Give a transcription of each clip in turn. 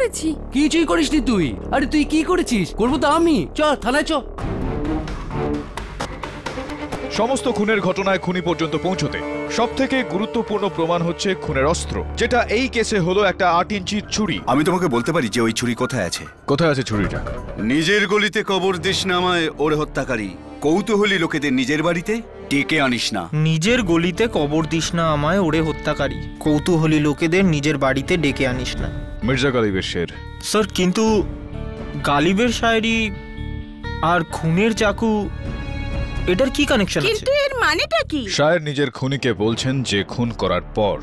করেছি। কিছুই করিসনি তুই। আরে তুই কি করেছিস? করবো তো আমি। চ থানায় চ। সমস্ত খুনের ঘটনায় খুনি পর্যন্ত পৌঁছতে সবথেকে গুরুত্বপূর্ণ প্রমাণ হচ্ছে খুনের অস্ত্র, যেটা এই কেসে হলো একটা 8 ইঞ্চির ছুরি। আমি তোমাকে বলতে পারি যে ওই ছুরি কোথায় আছে। কোথায় আছে ছুরিটা? নিজের গলিতে কবর দিস না আমায় ওরে হত্যাকারী। কৌতূহলী লোকেদের নিজের বাড়িতে ডেকে আনিস না। নিজের গলিতে কবর দিস না আমায় ওরে হত্যাকারী, কৌতূহলী লোকেদের নিজের বাড়িতে ডেকে আনিস না। মির্জা গালিবের শের। স্যার, কিন্তু গালিবের শায়রি আর খুনের চাকু, এটার কি কানেকশন আছে? কিন্তু এর মানেটা কি? শায়ের নিজের খুনিকে বলছেন যে খুন করার পর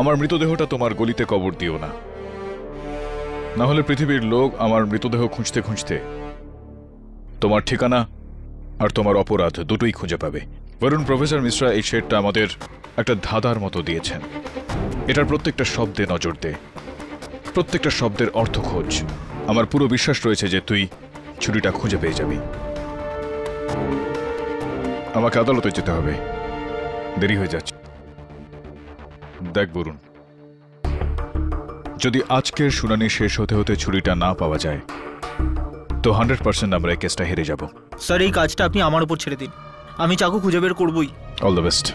আমার মৃতদেহটা তোমার গলিতে কবর দিও না, না হলে পৃথিবীর লোক আমার মৃতদেহ খুঁজতে খুঁজতে তোমার ঠিকানা আর তোমার অপরাধ দুটোই খুঁজে পাবে। বরুণ, প্রফেসর মিশ্রা এই শেরটা আমাদের একটা ধাঁধার মতো দিয়েছেন। এটার প্রত্যেকটা শব্দে নজর দে, প্রত্যেকটা শব্দের অর্থ খোঁজ। আমার পুরো বিশ্বাস রয়েছে যে তুই ছুরিটা খুঁজে পেয়ে যাবি। আমাকে আদালতে যেতে হবে, দেরি হয়ে যাচ্ছে। দেখ বরুণ, যদি আজকের শুনানি শেষ হতে হতে ছুরিটা না পাওয়া যায় তো 100% আমরা এই কেসটা হেরে যাব। স্যার, এই কাজটা আপনি আমার উপর ছেড়ে দিন, আমি চাকু খুঁজে বের করবই। All the best.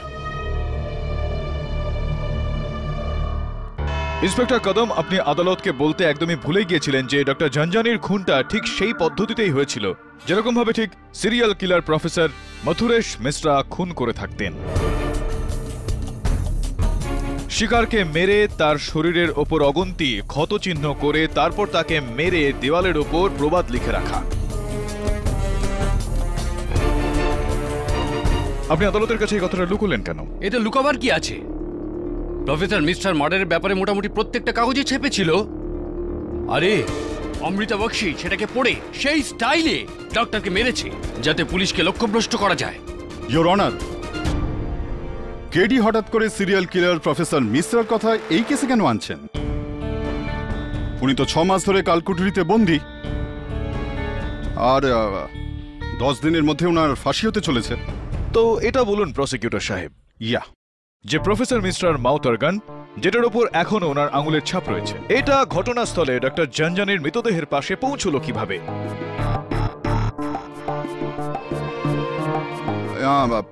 ইন্সপেক্টর কদম, আপনি আদালতকে বলতে একদমই ভুলে গিয়েছিলেন যে ডক্টর ঝঞ্ঝানির খুনটা ঠিক সেই পদ্ধতিতেই হয়েছিল যেরকম ভাবে ঠিক serial killer professor Mathuresh Mishra খুন করে থাকতেন। শিকারকে মেরে তার শরীরের ওপর অগুন্তি ক্ষত চিহ্ন করে তারপর তাকে মেরে দেওয়ালের ওপর প্রবাদ লিখে রাখা। আপনি আদালতের কাছে এই কথাটা লুকোলেন কেন? এতে লুকাবার কি আছে? প্রফেসর মিস্টার মার্ডারের ব্যাপারে মোটামুটি প্রত্যেকটা কাগজে ছেপেছিল। আরে অমৃতা বক্সি সেটাকে পড়ে সেই স্টাইলে ডক্টরকে মেরেছে যাতে পুলিশকে লক্ষ্যভ্রষ্ট করা যায়। ইয়োর অনার, কেডি হঠাৎ করে সিরিয়াল কিলার প্রফেসর মিশ্রার কথা এই কেসে কেন আনছেন? উনি তো 6 মাস ধরে কালকুটুরিতে বন্দী, আর 10 দিনের মধ্যে ওনার ফাঁসি হতে চলেছে। তো এটা বলুন প্রসিকিউটর সাহেব, ইয়া, যে প্রফেসর মিশ্রার মাউথ অর্গান যেটার উপর এখনো ওনার আঙুলের ছাপ রয়েছে, এটা ঘটনাস্থলে ডক্টর ঝঞ্ঝানির মৃতদেহের পাশে পৌঁছলো কিভাবে?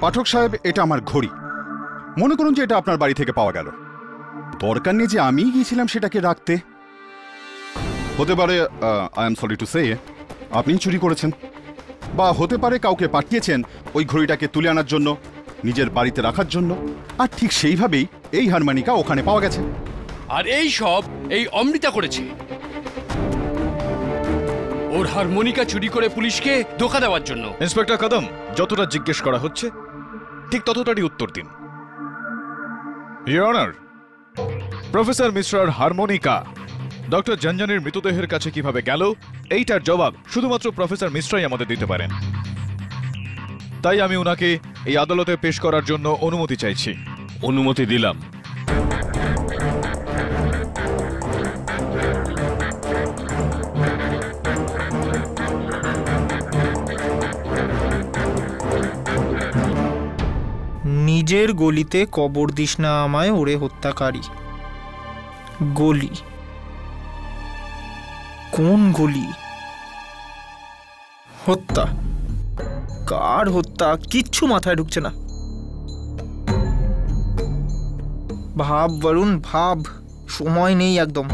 পাঠক সাহেব, এটা আমার ঘড়ি। মনে করুন যে এটা আপনার বাড়ি থেকে পাওয়া গেল, দরকার নেই যে আমি গিয়েছিলাম সেটাকে রাখতে। হতে পারে, I am sorry to say, আপনি চুরি করেছেন, বা হতে পারে কাউকে পাঠিয়েছেন ওই ঘড়িটাকে তুলে আনার জন্য, নিজের বাড়িতে রাখার জন্য। আর ঠিক সেইভাবেই এই হারমোনিকা ওখানে পাওয়া গেছে। আর এই সব এই অমৃতা করেছে, ওর হারমোনিকা চুরি করে পুলিশকে ধোঁকা দেওয়ার জন্য। ইন্সপেক্টর কদম, যতটা জিজ্ঞেস করা হচ্ছে ঠিক ততটারই উত্তর দিন। ইয়োর অনার, প্রফেসর মিশ্রার হারমোনিকা ডক্টর ঝঞ্ঝানির মৃতদেহের কাছে কিভাবে গেল এইটার জবাব শুধুমাত্র প্রফেসর মিশ্রাই আমাদের দিতে পারেন। তাই আমি উনাকে এই আদালতে পেশ করার জন্য অনুমতি চাইছি। অনুমতি দিলাম। নিজের গলিতে কবর দিস না আমায় ওরে হত্যাকারী। গলি? কোন গলি? হত্যা? কার হত্যা? কিচ্ছু মাথায় ঢুকছে না। ভাব বরুণ, ভাব, সময় নেই একদম।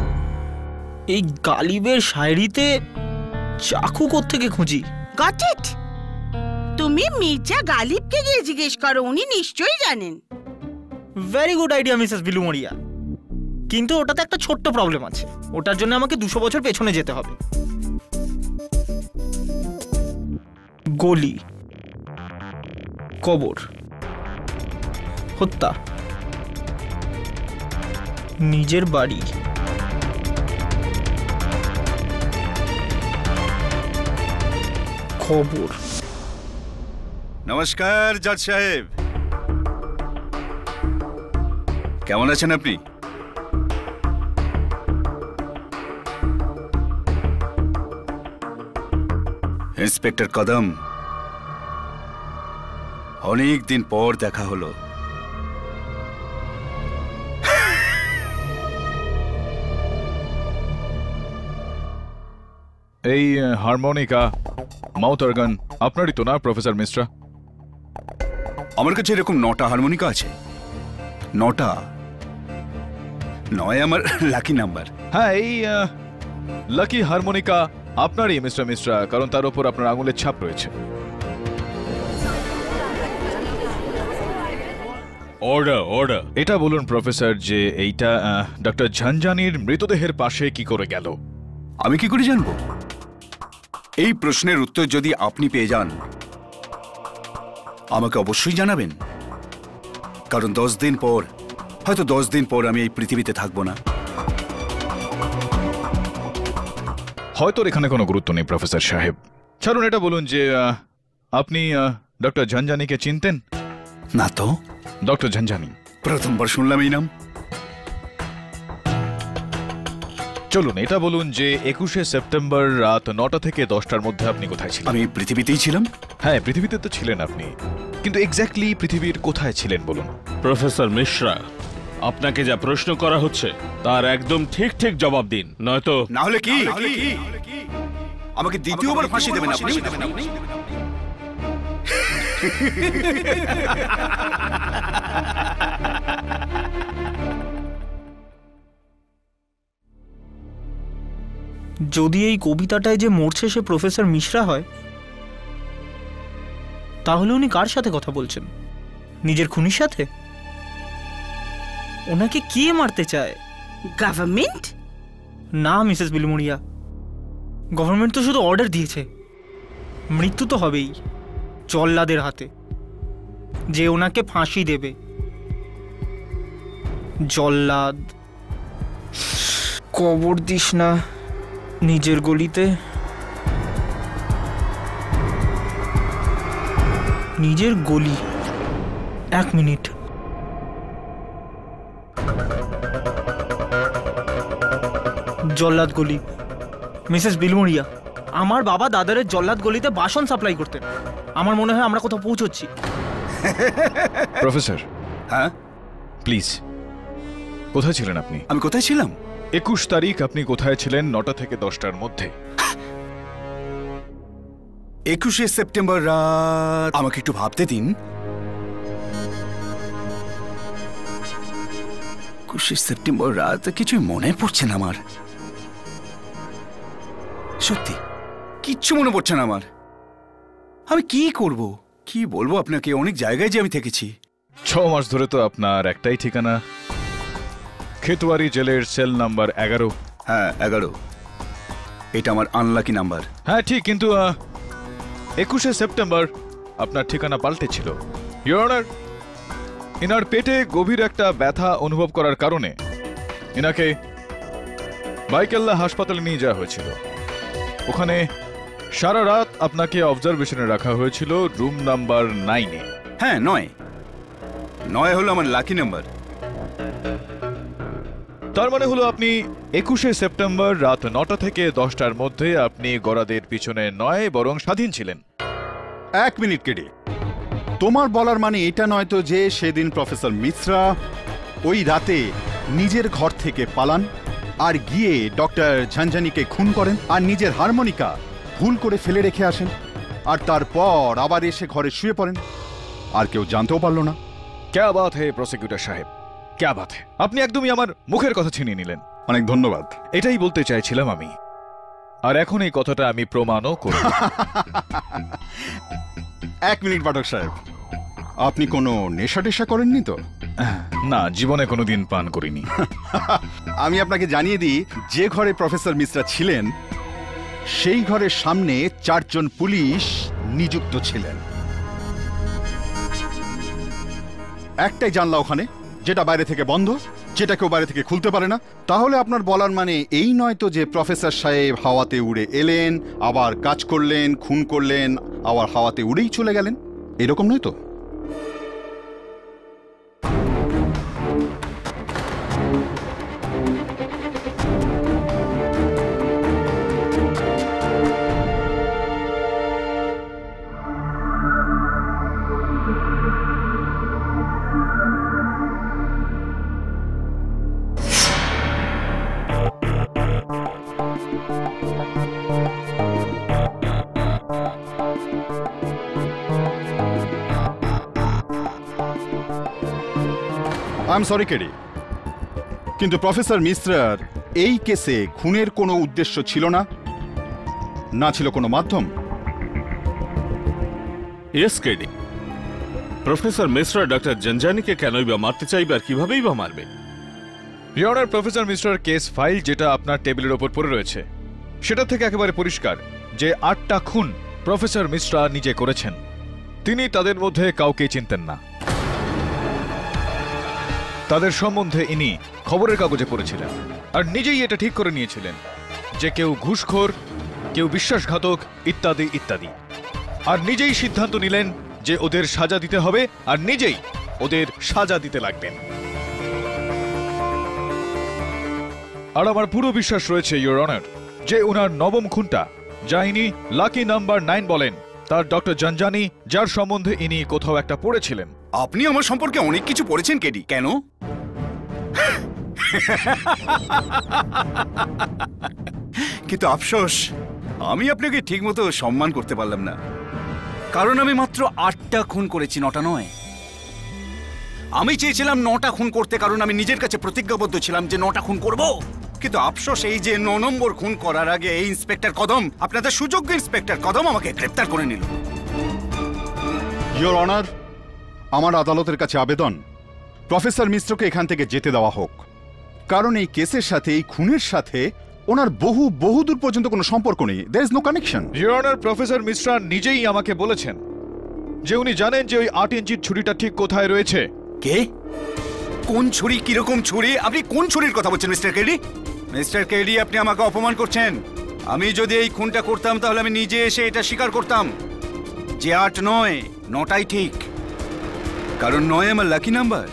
এই গালিবের শায়রিতে চাকু কোত্থেকে খুঁজি? Got it. তুমি মির্জা গালিবকে গিয়ে জিজ্ঞেস করো, উনি নিশ্চয়ই জানেন। ভেরি গুড আইডিয়া মিসেস বিলুমরিয়া, কিন্তু ওটাতে একটা ছোট্ট প্রবলেম আছে। ওটার জন্য আমাকে 200 বছর পেছনে যেতে হবে। গলি, কবর, হত্যা, নিজের বাড়ি, খবর। নমস্কার জজ সাহেব, কেমন আছেন আপনি? ইন্সপেক্টর কদম, অনেক দিন পর দেখা হলো। এই হারমোনিকা মাউথ অর্গান আপনারই তো না প্রফেসর মিশ্রা? আমার কাছে এরকম 9টা হারমোনিকা আছে। 9টা। 9 আমার লাকি নাম্বার। হ্যাঁ, এই লাকি হারমোনিকা আপনারই মিস্টার মিশ্রা, কারণ তার উপর আপনার আঙুলের ছাপ রয়েছে। Order order. এটা বলুন প্রফেসর যে এইটা ডক্টর ঝানঝানির মৃতদেহের পাশে কি করে গেল? আমি কি করে জানবো? এই প্রশ্নের উত্তর যদি আপনি পেয়ে যান আমাকে অবশ্যই জানাবেন, কারণ 10 দিন পর, হয়তো 10 দিন পর আমি এই পৃথিবীতে থাকবো না। হয়তো এখানে কোনো গুরুত্ব নেই প্রফেসর সাহেব। ছাড়ুন, এটা বলুন যে আপনি ডক্টর ঝানঝানিকে চিনতেন? না তো। ডক্টর ঝানঝানি? প্রথমবার শুনলাম এই নাম। চলুন এটা বলুন যে 21শে সেপ্টেম্বর রাত 9টা থেকে 10টার মধ্যে আপনি কোথায় ছিলেন? আমি পৃথিবীতেই ছিলাম। হ্যাঁ, পৃথিবীতে তো ছিলেন আপনি, কিন্তু এক্স্যাক্টলি পৃথিবীর কোথায় ছিলেন বলুন? প্রফেসর মিশ্রা, আপনাকে যা প্রশ্ন করা হচ্ছে তার একদম ঠিক ঠিক জবাব দিন, নয়তো না হলে কি আমাকে দ্বিতীয়বার ফাঁসি দেবেন আপনি? যদি এই কবিতাটায় যে মরছে সে প্রফেসর মিশ্রা হয়, তাহলে উনি কার সাথে কথা বলছেন? নিজের খুনির সাথে? ওনাকে কে মারতে চায়? গভর্নমেন্ট? না মিসেস বিলুমুড়িয়া, গভর্নমেন্ট তো শুধু অর্ডার দিয়েছে। মৃত্যু তো হবেই জল্লাদের হাতে, যে ওনাকে ফাঁসি দেবে। জল্লাদ, কবর দিস না নিজের গলিতে। নিজের গলি? 1 মিনিট। জল্লাদ গলি। মিসেস বিলমুড়িয়া, আমার বাবা দাদারের জল্লাদ গলিতে বাসন সাপ্লাই করতেন। আমার মনে হয় আমরা কোথাও পৌঁছচ্ছি। প্রফেসর, হ্যাঁ প্লিজ, কোথায় ছিলেন আপনি? আমি কোথায় ছিলাম? 21 তারিখ আপনি কোথায় ছিলেন 9টা থেকে 10টার মধ্যে? 21শে সেপ্টেম্বর রাত, আমাকে একটু ভাবতে দিন। 21শে সেপ্টেম্বর রাত কিছুই মনে পড়ছে না আমার। সত্যি কিচ্ছু মনে পড়ছে না আমার। আমি কি করব, কি বলবো আপনাকে? অনেক জায়গায় যে আমি থেকেছি। 6 মাস ধরে তো আপনার একটাই ঠিকানা, খেতওয়ারি জেলের সেল নাম্বার 11। হ্যাঁ 11। এটা আমার আনলাকি নাম্বার। হ্যাঁ ঠিক, কিন্তু 21শে সেপ্টেম্বর আপনার ঠিকানা পাল্টেছিল। ইওর অনার, ইনার পেটে গভীর একটা ব্যথা অনুভব করার কারণে ইনাকে বাইকেল্লা হাসপাতালে নিয়ে যাওয়া হয়েছিল। ওখানে সারা রাত আপনাকে অবজারভেশনে রাখা হয়েছিল রুম নাম্বার 9-এ। হ্যাঁ 9 হলো আমার লাকি নাম্বার। তার মানে হলো আপনি 21শে সেপ্টেম্বর রাত 9টা থেকে 10টার মধ্যে আপনি গরাদের পিছনে নয় বরং স্বাধীন ছিলেন। 1 মিনিট কেটে, তোমার বলার মানে এটা নয় তো যে সেদিন প্রফেসর মিশ্রা ওই রাতে নিজের ঘর থেকে পালান আর গিয়ে ডক্টর ঝানঝানিকে খুন করেন আর নিজের হারমোনিকা ভুল করে ফেলে রেখে আসেন, আর তারপর আবার এসে ঘরে শুয়ে পড়েন, আর কেউ জানতেও পারল না? ক্যা বাত হে প্রসিকিউটর সাহেব, ক্যা বাত হে! আপনি একদমই আমার মুখের কথা ছিনিয়ে নিলেন। অনেক ধন্যবাদ। এটাই বলতে চাইছিলাম আমি, আর এখন এই কথাটা আমি প্রমাণও করব। 1 মিনিট পাঠক সাহেব, আপনি কোনো নেশা টেশা করেননি তো? না, জীবনে কোনোদিন পান করিনি। আমি আপনাকে জানিয়ে দিই, যে ঘরে প্রফেসর মিশ্রা ছিলেন সেই ঘরের সামনে 4 জন পুলিশ নিযুক্ত ছিলেন। একটাই জানলা ওখানে, যেটা বাইরে থেকে বন্ধ, যেটা কেউ বাইরে থেকে খুলতে পারে না। তাহলে আপনার বলার মানে এই নয় তো যে প্রফেসর সাহেব হাওয়াতে উড়ে এলেন, আবার কাজ করলেন, খুন করলেন, আবার হাওয়াতে উড়েই চলে গেলেন, এরকম নয় তো? আই এম সরি কেডি, কিন্তু প্রফেসর মিশ্রার এই কেসে খুনের কোনো উদ্দেশ্য ছিল না, না ছিল কোনো মাধ্যম। Yes KD, professor Mishra doctor জঞ্জানিকে কেনই বা মারতে চাইবে আর কিভাবেই বা মারবে? ইওর অনার, প্রফেসর মিশ্রার কেস ফাইল যেটা আপনার টেবিলের ওপর পড়ে রয়েছে সেটা থেকে একেবারে পরিষ্কার যে 8টা খুন প্রফেসর মিশ্রা নিজে করেছেন। তিনি তাদের মধ্যে কাউকে চিনতেন না। তাদের সম্বন্ধে ইনি খবরের কাগজে পড়েছিলেন আর নিজেই এটা ঠিক করে নিয়েছিলেন যে কেউ ঘুষখোর, কেউ বিশ্বাসঘাতক, ইত্যাদি ইত্যাদি। আর নিজেই সিদ্ধান্ত নিলেন যে ওদের সাজা দিতে হবে আর নিজেই ওদের সাজা দিতে লাগবেন। আর আমার পুরো বিশ্বাস রয়েছে ইওর অনার যে ওনার নবম খুনটা, যা ইনি লাকি নাম্বার 9 বলেন, তার ডক্টর জঞ্জানি, যার সম্বন্ধে ইনি কোথাও একটা পড়েছিলেন। আপনি আমার সম্পর্কে অনেক কিছু পড়েছেন কেডি, কেন? কিন্তু আফসোস, আমি আপনাকে ঠিকমতো সম্মান করতে পারলাম না, কারণ আমি মাত্র 8টা খুন করেছি, 9টা নয়। আমি চেয়েছিলাম 9টা খুন করতে, কারণ আমি নিজের কাছে প্রতিজ্ঞাবদ্ধ ছিলাম যে 9টা খুন করব। কিন্তু আফসোস এই যে 9 নম্বর খুন করার আগে এই ইন্সপেক্টর কদম, আপনাদের সুযোগ্য ইন্সপেক্টর কদম, আমাকে গ্রেপ্তার করে নিল। ইওর অনার, আমার আদালতের কাছে আবেদন প্রফেসর মিশ্রকে এখান থেকে যেতে দেওয়া হোক, কারণ এই কেসের সাথে, এই খুনের সাথে ওনার বহু দূর পর্যন্ত কোনো সম্পর্ক নেই। There is no connection. Your honour, professor Mishra নিজেই আমাকে বলেছেন যে উনি জানেন যে ওই 8 ইঞ্চির ছুরিটা ঠিক কোথায় রয়েছে। কে? কোন ছুরি? কিরকম ছুরি? আপনি কোন ছুরির কথা বলছেন মিস্টার কেডি? মিস্টার কেডি, আপনি আমাকে অপমান করছেন। আমি যদি এই খুনটা করতাম তাহলে আমি নিজে এসে এটা স্বীকার করতাম যে 8 নয়, 9টাই ঠিক, কারণ 9 আমার লাকি নাম্বার,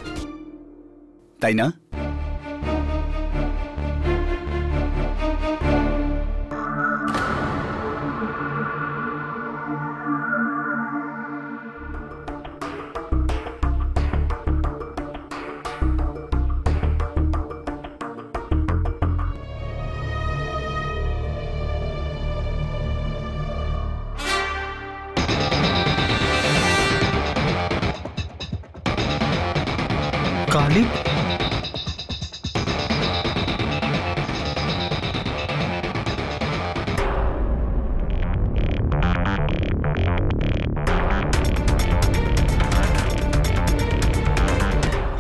তাই না? গালিব?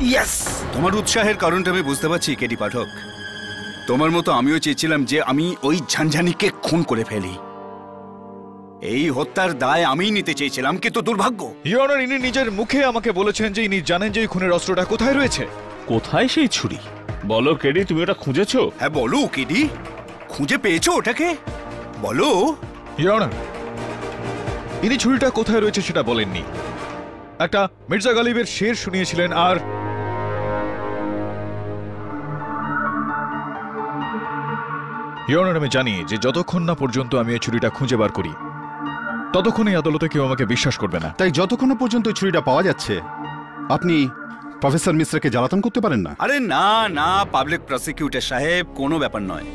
ইয়েস! তোমার উৎসাহের কারণটা আমি বুঝতে পারছি কেডি পাঠক। তোমার মতো আমিও চেয়েছিলাম যে আমি ওই ঝঞ্ঝানিকে খুন করে ফেলি। এই হত্যার দায় আমিই নিতে চেয়েছিলাম, কিন্তু দুর্ভাগ্য। ইওর অনার, ইনি নিজের মুখে আমাকে বলেছেন যে ইনি জানেন যে এই খুনের অস্ত্রটা কোথায় রয়েছে। কোথায় সেই ছুরি? বলো কেডি, তুমি ওটা খুঁজেছো? হ্যাঁ বলো কেডি, খুঁজে পেয়েছো ওটাকে? বলো। ইওর অনার, ইনি ছুরিটা কোথায় রয়েছে সেটা বলেননি। একটা মির্জা গালিবের শের শুনিয়েছিলেন। আর ইওর অনার, আমি জানি যে যতক্ষণ না পর্যন্ত আমি এই ছুরিটা খুঁজে বার করি ততক্ষণ এই আদালতে কেউ আমাকে বিশ্বাস করবে না। তাই যতক্ষণ না পর্যন্ত ওই ছুরিটা পাওয়া যাচ্ছে আপনি প্রফেসর মিশ্রাকে জ্বালাতন করতে পারেন না। আরে না না পাবলিক প্রসিকিউটর সাহেব, কোনো ব্যাপার নয়।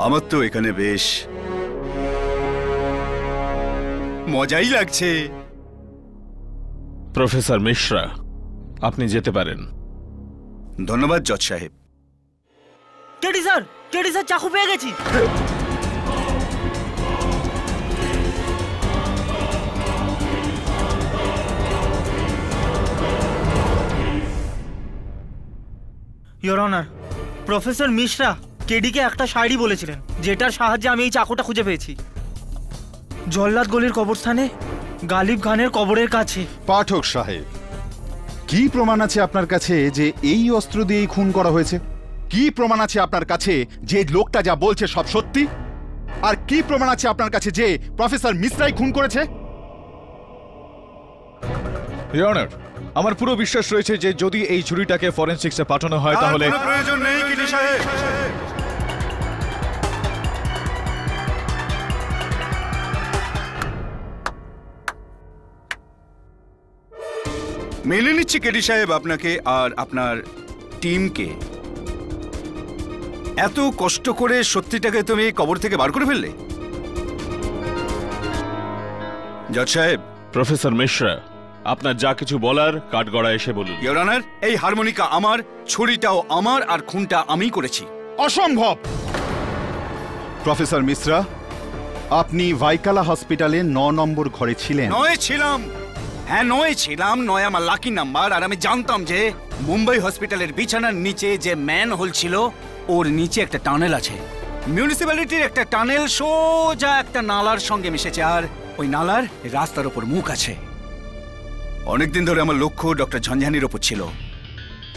আমার তো এখানে বেশ মজাই লাগছে। প্রফেসর মিশ্রা, আপনি যেতে পারেন। ধন্যবাদ জজ সাহেব। কেডি স্যার, চাকু পেয়ে গেছি। ইওর অনার, প্রফেসর মিশ্রা কেডিকে একটা শায়রি বলেছিলেন, যেটার সাহায্যে আমি এই চাকুটা খুঁজে পেয়েছি। জল্লাদ গলির কবরস্থানে গালিব খানের কবরের কাছে। পাঠক সাহেব, কি প্রমাণ আছে আপনার কাছে যে এই অস্ত্র দিয়েই খুন করা হয়েছে? কি প্রমাণ আছে আপনার কাছে যে লোকটা যা বলছে সব সত্যি? আর কি প্রমাণ আছে আপনার কাছে যে প্রফেসর মিশ্রাই খুন করেছে? ইওর অনার, আমার পুরো বিশ্বাস রয়েছে যে যদি এই ছুরিটাকে ফরেনসিক্সে পাঠানো হয় তাহলে প্রয়োজন নেই কেডি সাহেব। মেনে নিচ্ছি কেডি সাহেব আপনাকে আর আপনার টিমকে। এত কষ্ট করে সত্যিটাকে তুমি কবর থেকে বার করে ফেললে। জজ সাহেব, প্রফেসর মিশ্রা, আপনার যা কিছু বলার কাঠগড়া এসে বলুন। ইওর অনার, এই হারমোনিকা আমার, ছুরিটাও আমার, আর খুনটা আমিই করেছি। অসম্ভব! প্রফেসর মিশ্রা, আপনি ভাইকালা হসপিটালে 9 নম্বর ঘরে ছিলেন। নয় ছিলাম, হ্যাঁ নয় ছিলাম, নয় আমার লাকি নাম্বার। আর আমি জানতাম যে মুম্বাই হসপিটালের বিছানার নিচে যে ম্যান হোল ছিল, ওর নিচে একটা টানেল আছে। মিউনিসিপ্যালিটির একটা টানেল সোজা একটা নালার সঙ্গে মিশেছে, আর ওই নালার রাস্তার ওপর মুখ আছে। অনেকদিন ধরে আমার লক্ষ্য ডক্টর ঝঞ্ঝানির ওপর ছিল।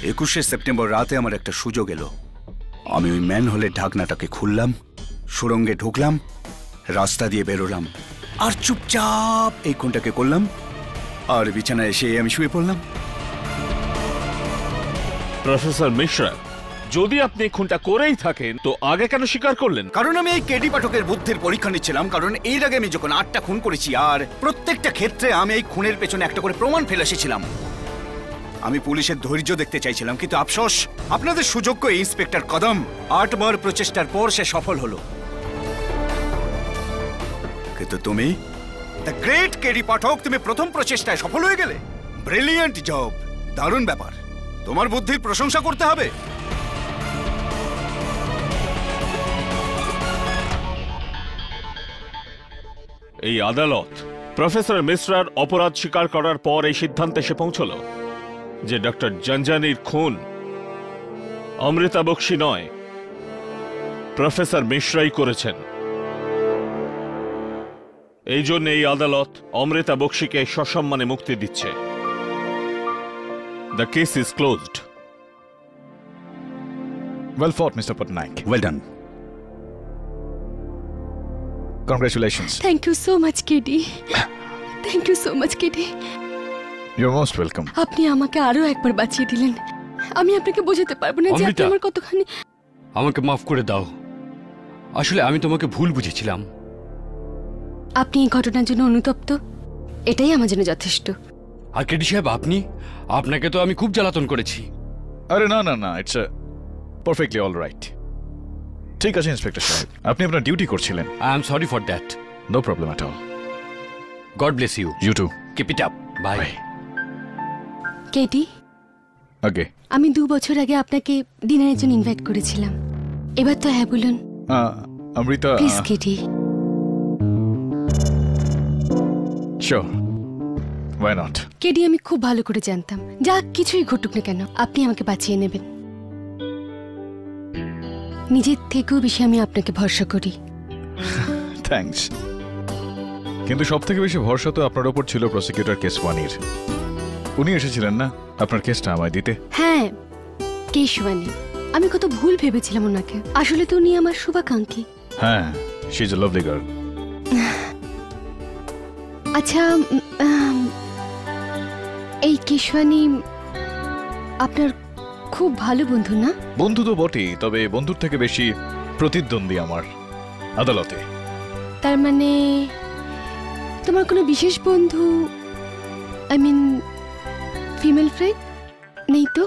21শে সেপ্টেম্বর রাতে আমার একটা সুযোগ এলো। আমি ওই ম্যান হোলের ঢাকনাটাকে খুললাম, সুড়ঙ্গে ঢুকলাম, রাস্তা দিয়ে বেরোলাম, আর চুপচাপ এই খুনটাকে করলাম, আর বিছানায় এসে আমি শুয়ে পড়লাম। প্রফেসর মিশ্রা, যদি আপনি খুনটা করেই থাকেন তো আগে কেন স্বীকার করলেন? কারণ আমি এই কেডি পাঠকের বুদ্ধির পরীক্ষা নিচ্ছিলাম। কারণ এর আগে আমি যখন 8টা খুন করেছি, আর প্রত্যেকটা ক্ষেত্রে আমি এই খুনের পেছনে একটা করে প্রমাণ ফেলে এসেছিলাম। আমি পুলিশের ধৈর্য দেখতে চাইছিলাম, কিন্তু আফসোস, আপনাদের সুযোগ্য ইন্সপেক্টর কদম 8 বার প্রচেষ্টার পর সে সফল হলো। কিন্তু তুমি, দ্য গ্রেট কেডি পাঠক, তুমি প্রথম প্রচেষ্টায় সফল হয়ে গেলে। ব্রিলিয়ান্ট জব, দারুণ ব্যাপার। তোমার বুদ্ধির প্রশংসা করতে হবে। এই আদালত প্রফেসর মিশ্রার অপরাধ স্বীকার করার পর এই সিদ্ধান্তে এসে পৌঁছল যে ডক্টর ঝঞ্ঝানির খুন অমৃতা বক্সী নয়, প্রফেসর মিশ্রাই করেছেন। এই জন্য এই আদালত অমৃতা বক্সীকে সসম্মানে মুক্তি দিচ্ছে। The case is closed. Well fought, Mr. Patnaik. Well done. Congratulations. Thank you so much KD, thank you so much KD. You're most welcome. আপনি আমাকে আরো একবার বাঁচিয়ে দিলেন। আমি আপনাকে বোঝাতে পারবো না যে আপনি অমৃতা। আমার কতখানি। আমাকে মাফ করে দাও, আসলে আমি তোমাকে ভুল বুঝেছিলাম। আপনি এই ঘটনার জন্য অনুতপ্ত, এটাই আমার জন্য যথেষ্ট। আর কেডি সাহেব, আপনাকে তো আমি খুব জ্বালাতন করেছি। আরে না না না, ইটস পারফেক্টলি অল রাইট। ঠিক আছে ইন্সপেক্টর সাহেব, আপনি আপনার ডিউটি করছিলেন। I am sorry for that. No problem at all. God bless you. You too. Keep it up. Bye. KD, okay. আমি 2 বছর আগে আপনাকে ডিনারের জন্য ইনভাইট করেছিলাম। এবার তো হ্যাঁ বলুন Amrita. Please KD. Sure, why not. KD, আমি খুব ভালো করে জানতাম যা কিছুই ঘটুক না কেন আপনি আমাকে বাঁচিয়ে নেবেন। নিজের থেকেও বেশি আমি আপনাকে ভরসা করি। থ্যাঙ্কস। কিন্তু সব থেকে বেশি ভরসা তো আপনার ওপর ছিল প্রসিকিউটর কেশওয়ানির। উনি এসেছিলেন না আপনার কেসটা আমায় দিতে? হ্যাঁ, কেশওয়ানি। আমি কত ভুল ভেবেছিলাম ওনাকে। আসলে তো উনি আমার শুভাকাঙ্ক্ষী। হ্যাঁ, she is a lovely girl. আচ্ছা, এই কেশওয়ানি আপনার খুব ভালো বন্ধু না? বন্ধু তো বটেই, তবে বন্ধুর থেকে বেশি প্রতিদ্বন্দ্বী আমার আদালতে। তার মানে তোমার কোনো বিশেষ বন্ধু, আই মিন ফিমেল ফ্রেন্ড নেই তো?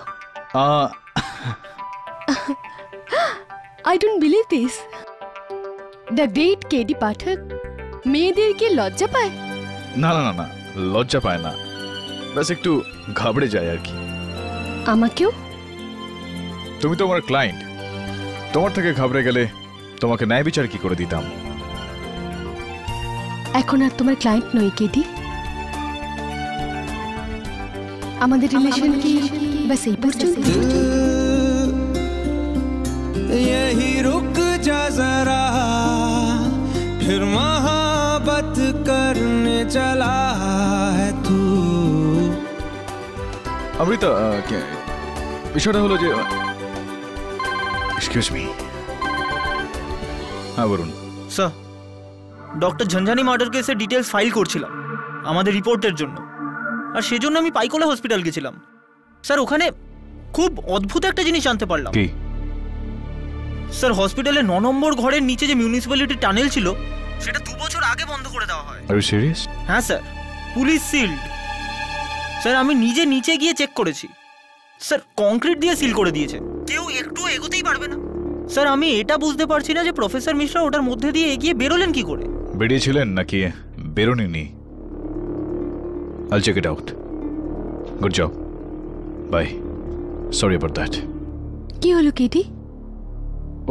I don't believe this. The great KD Pathak মেয়েদেরকে লজ্জা পায়? না না না না, লজ্জা পায় না, ব্যাস একটু ঘাবড়ে যায় আর কি। আমাকেও? তুমি তো আমার ক্লায়েন্ট, তোমার থেকে ঘাবড়ে গেলে তোমাকে ন্যায় বিচার কি করে দিতাম? এখন আর তোমার ক্লায়েন্ট নই কেডি। আমাদের রিলেশন কি বাস এই পর্যন্ত? यही रुक जा जरा, फिर मोहब्बत करने चला है तू। অমৃতা, বিষয়টা হলো যে, এক্সকিউজ মি। হ্যাঁ বলুন। স্যার, ডক্টর ঝঞ্ঝানি মার্ডার কেসে ডিটেলস ফাইল করছিলাম আমাদের রিপোর্টের জন্য, আর সেজন্য আমি পাইকোলা হসপিটাল গেছিলাম। স্যার, ওখানে খুব অদ্ভুত একটা জিনিস জানতে পারলাম। কি? স্যার, হসপিটালের 9 নম্বর ঘরের নিচে যে মিউনিসিপ্যালিটি টানেল ছিল সেটা 2 বছর আগে বন্ধ করে দেওয়া হয়। Are you serious? হ্যাঁ স্যার, পুলিশ সিল্ড। স্যার, আমি নিজে নিচে গিয়ে চেক করেছি। স্যার, কংক্রিট দিয়ে সিল করে দিয়েছে, কেউ একটু এগোতেই পারবে না। স্যার, আমি এটা বুঝতে পারছি না যে প্রফেসর মিশ্রা ওটার মধ্যে দিয়ে এগিয়ে বেরোলেন কি করে। বেরিয়েছিলেন নাকি বেরোননি? I'll check it out. Good job, bye. Sorry about that. কি হলো কেটি?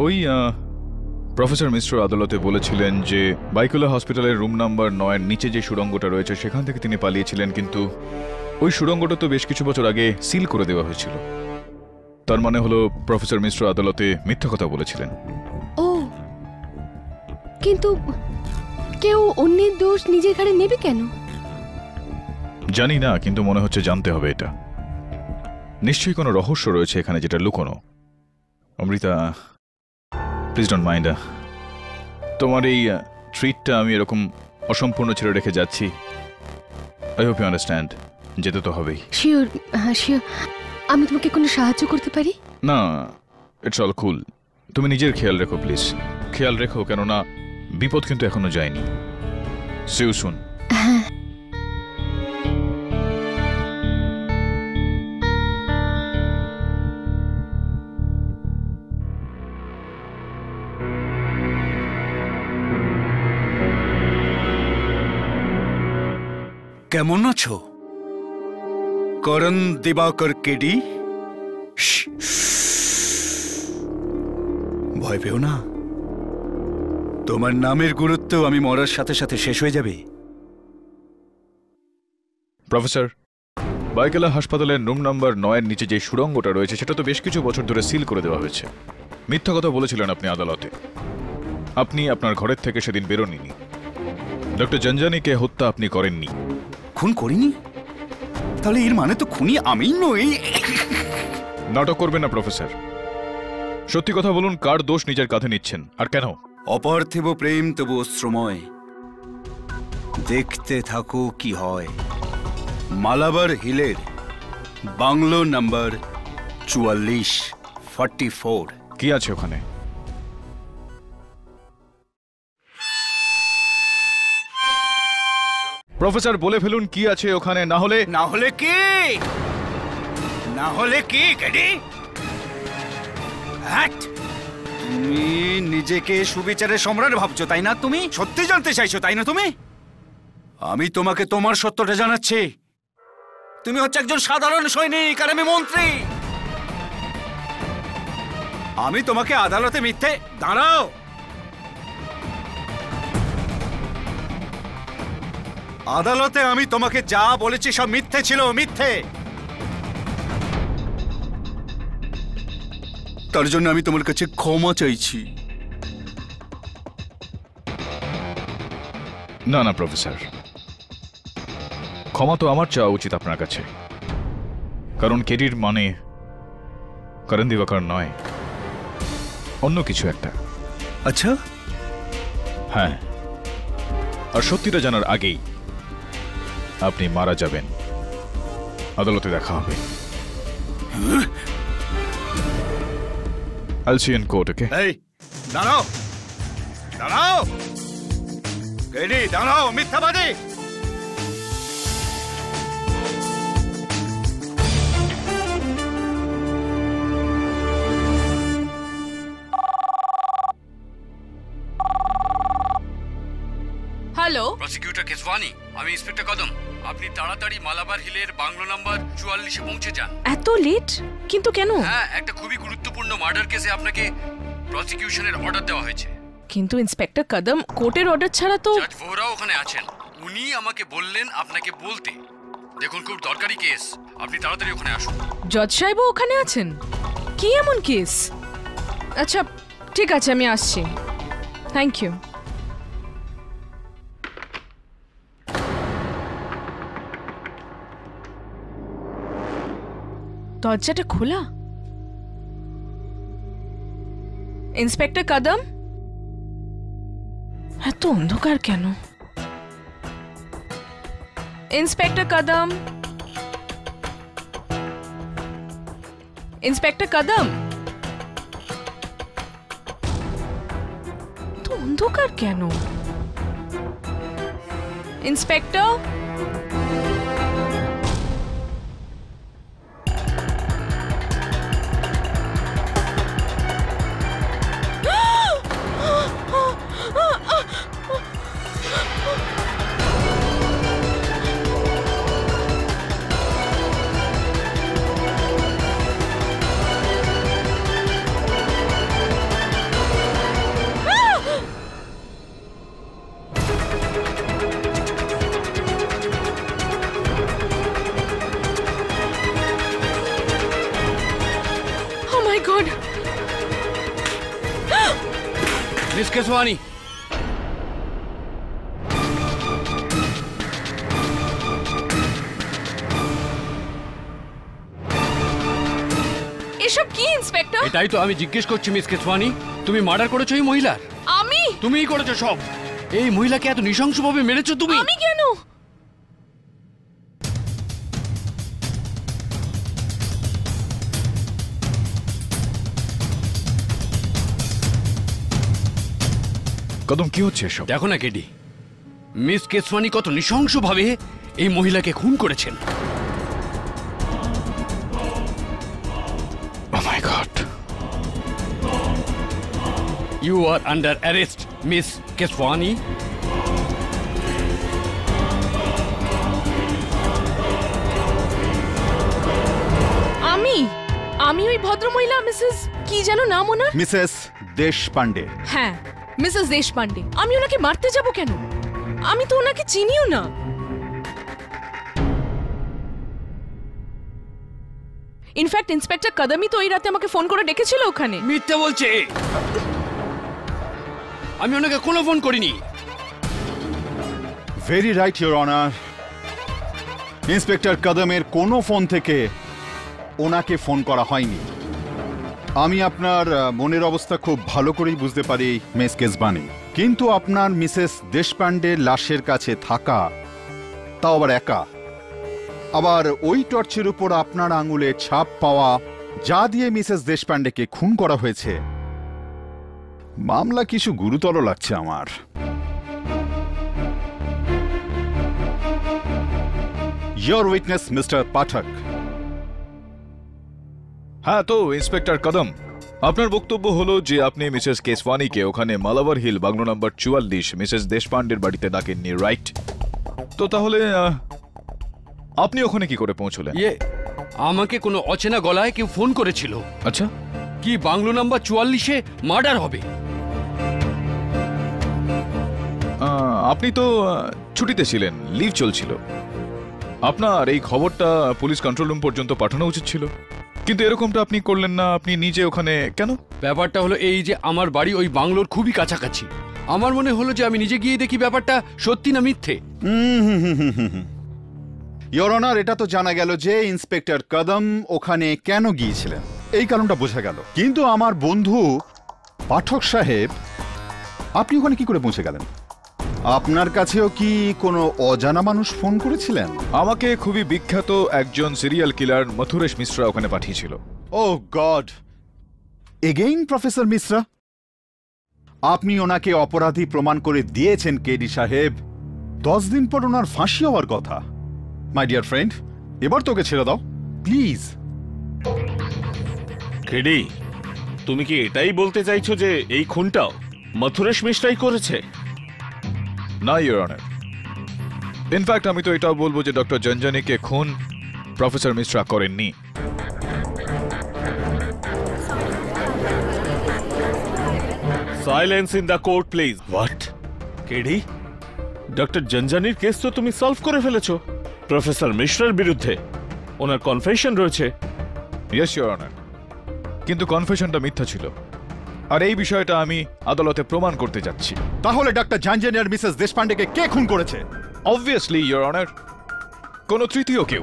ওই প্রফেসর মিশ্র আদালতে বলেছিলেন যে বাইকুলা হসপিটালের রুম নাম্বার 9-এর নিচে যে সুড়ঙ্গটা রয়েছে সেখান থেকে তিনি পালিয়েছিলেন, কিন্তু ওই সুড়ঙ্গটা তো বেশ কিছু বছর আগে সিল করে দেওয়া হয়েছিল। তার মানে হলো প্রফেসর মিশ্র আদালতে মিথ্যা কথা বলেছিলেন। ও, কিন্তু কেউ অন্যের দোষ নিজের ঘাড়ে নেবে কেন? জানি না, কিন্তু মনে হচ্ছে জানতে হবে এটা। নিশ্চয়ই কোনো রহস্য রয়েছে এখানে যেটা লুকোনো। Amrita, please don't mind. তোমার এই ট্রিটটা আমি এরকম অসম্পূর্ণ ছেড়ে রেখে যাচ্ছি। I hope you understand. যেতে তো হবেই। শিওর, হ্যাঁ শিওর। আমি তোমাকে কোনো সাহায্য করতে পারি? না, ইটস অল কুল। তুমি নিজের খেয়াল রেখো প্লিজ, খেয়াল রেখো, কেননা বিপদ কিন্তু এখনো যায়নি। See you soon. হ্যাঁ। কেমন আছো করণ দিবাকর কেডি? ভয় পেও না, তোমার নামের গুরুত্ব আমি মরার সাথে সাথে শেষ হয়ে যাবে। প্রফেসর, বাইকেলা হাসপাতালের রুম নাম্বার 9-এর নিচে যে সুড়ঙ্গটা রয়েছে সেটা তো বেশ কিছু বছর ধরে সিল করে দেওয়া হয়েছে। মিথ্যা কথা বলেছিলেন আপনি আদালতে। আপনি আপনার ঘরের থেকে সেদিন বেরোননি। ডক্টর জঞ্জানিকে হত্যা আপনি করেননি। খুন করিনি? তাহলে এর মানে তো খুনি আমিই নই। নাটক করবেন না প্রফেসর, সত্যি কথা বলুন, কার দোষ নিজের কাঁধে নিচ্ছেন আর কেন? অপার্থিব প্রেম তবু অশ্রময়, দেখতে থাকো কি হয়। মালাবার হিলের বাংলো নাম্বার 44 কি আছে ওখানে? প্রফেসর বলে ফেলুন কি আছে ওখানে, না হলে কি? না হলে কি কেডি? তুমি নিজেকে সুবিচারের সম্রাট ভাবছো তাই না? তুমি সত্যি জানতে চাইছো তাই না? আমি তোমাকে তোমার সত্যটা জানাচ্ছি। তুমি হচ্ছে একজন সাধারণ সৈনিক আর আমি মন্ত্রী। আমি তোমাকে আদালতে মিথ্যে দাঁড়াও। আদালতে আমি তোমাকে যা বলেছি সব মিথ্যে ছিল, মিথ্যে। তার জন্য আমি তোমার কাছে ক্ষমা চাইছি। না না প্রফেসর, ক্ষমা তো আমার চাওয়া উচিত আপনার কাছে, কারণ কেডির মানে করণ দিবাকর নয়, অন্য কিছু একটা। আচ্ছা? হ্যাঁ, আর সত্যিটা জানার আগেই আপনি মারা যাবেন। আদালতে দেখা হবে। I'll see you in court, okay? এই দাঁড়াও, দাঁড়াও কেডি, দাঁড়াও মিথ্যাবাদী। হ্যালো, প্রসিকিউটর কেশওয়ানি, আমি ইন্সপেক্টর কদম। আপনি তাড়াতাড়ি মালাবার হিলের বাংলো নাম্বার 44-এ পৌঁছে যান। এত লেট কিন্তু কেন? হ্যাঁ, একটা খুবই গুরুত্বপূর্ণ মার্ডার কেসে আপনাকে প্রসিকিউশনের অর্ডার দেওয়া হয়েছে। কিন্তু ইন্সপেক্টর কদম, কোর্টের অর্ডার ছাড়া তো। জজ ভোহরাও ওখানে আছেন, উনি আমাকে বললেন আপনাকে বলতে। দেখুন, খুব দরকারি কেস, আপনি তাড়াতাড়ি ওখানে আসুন। জজ সাহেবও ওখানে আছেন? কি এমন কেস? আচ্ছা ঠিক আছে, আমি আসছি। Thank you. দরজাটা খোলা। ইন্সপেক্টর কদম, এত অন্ধকার কেন? ইন্সপেক্টর কদম, ইন্সপেক্টর কদম, তো অন্ধকার কেন? ইন্সপেক্টর, মিস কেশওয়ানি, এসব কি ইন্সপেক্টর? এটাই তো আমি জিজ্ঞেস করছি মিস কেশওয়ানি, তুমি মার্ডার করেছো এই মহিলার? আমি? তুমিই করেছো সব। এই মহিলাকে এত নৃশংসভাবে মেরেছো তুমি? আমি কেন? কদম, কি হচ্ছে এসব? দেখো না কেডি, মিস কেশওয়ানি কত নৃশংসভাবে এই মহিলাকে খুন করেছেন। Oh my God! You are under arrest, Miss Keswani. আমি ওই ভদ্রমহিলা মিসেস কি যেন নাম ওনার? মিসেস দেশপান্ডে। হ্যাঁ, মিসেস দেশপান্ডে। আমি ওনাকে মারতে যাব কেন? আমি তো ওনাকে চিনিও না। ইনফ্যাক্ট ইন্সপেক্টর কদমই তো ওই রাতে আমাকে ফোন করে ডেকেছিল ওখানে। মিথ্যে বলছে, আমি ওনাকে কোনো ফোন করিনি। Very right your honour. Inspector কদমের কোনো ফোন থেকে ওনাকে ফোন করা হয়নি। আমি আপনার মনের অবস্থা খুব ভালো করেই বুঝতে পারি মিস কেশবানি, কিন্তু আপনার মিসেস দেশপান্ডের লাশের কাছে থাকা, তাও আবার একা, আবার ওই টর্চের উপর আপনার আঙুলে ছাপ পাওয়া, যা দিয়ে মিসেস দেশপান্ডেকে খুন করা হয়েছে, মামলা কিছু গুরুতর লাগছে আমার। Your witness, Mr. পাঠক। হ্যাঁ, তো ইন্সপেক্টর কদম, আপনার বক্তব্য হলো যে আপনি মিসেস কেশওয়ানিকে ওখানে Malabar Hill bungalow number 44 Mrs দেশপান্ডের বাড়িতে ডাকেননি, রাইট? তো তাহলে আপনি ওখানে কি করে পৌঁছলেন? আমাকে কোনো অচেনা গলায় কেউ ফোন করেছিল। আচ্ছা, কি বাংলো নাম্বার 44-এ মার্ডার হবে? আপনি তো ছুটিতে ছিলেন, লিভ চলছিল। আপনার এই খবরটা পুলিশ কন্ট্রোল রুম পর্যন্ত পাঠানো উচিত ছিল, কিন্তু এরকমটা আপনি করলেন না। আপনি নিজে ওখানে কেন? ব্যাপারটা হলো এই যে আমার বাড়ি ওই বাংলোর খুবই কাছাকাছি। আমার মনে হলো যে আমি নিজে গিয়ে দেখি ব্যাপারটা সত্যি না মিথ্যে। ইওর অনার, এটা তো জানা গেল যে ইন্সপেক্টর কদম ওখানে কেন গিয়েছিলেন, এই কারণটা বোঝা গেল। কিন্তু আমার বন্ধু পাঠক সাহেব, আপনি ওখানে কি করে পৌঁছে গেলেন? আপনার কাছেও কি কোনো অজানা মানুষ ফোন করেছিলেন? আমাকে খুবই বিখ্যাত একজন সিরিয়াল কিলার মথুরেশ মিশ্রা ওখানে পাঠিয়েছিল। ওহ গড, এগেইন প্রফেসর মিশ্রা? আপনি ওনাকে অপরাধী প্রমাণ করে দিয়েছেন কেডি সাহেব। 10 দিন পর ওনার ফাঁসি হওয়ার কথা। মাই ডিয়ার ফ্রেন্ড, এবার তোকে ছেড়ে দাও প্লিজ। কেডি, তুমি কি এটাই বলতে চাইছো যে এই খুনটাও মথুরেশ মিশ্রাই করেছে? না ইওর অনার, ইনফ্যাক্ট আমি তো এটাও বলবো যে ডক্টর জঞ্জানিকে খুন প্রফেসর মিশ্রা করেননি। Silence in the court please. What? KD, doctor জঞ্জানির কেস তো তুমি সলভ করে ফেলেছো। প্রফেসর মিশ্রার বিরুদ্ধে ওনার কনফেশন রয়েছে। ইয়েস ইওর অনার, কিন্তু কনফেশনটা মিথ্যা ছিল, আর এই বিষয়টা আমি আদালতে প্রমাণ করতে যাচ্ছি। তাহলে ডক্টর জাঞ্জানি আর মিসেস দেশপান্ডেকে কে খুন করেছে? অবভিয়াসলি ইওর অনার, কোন তৃতীয় কেউ,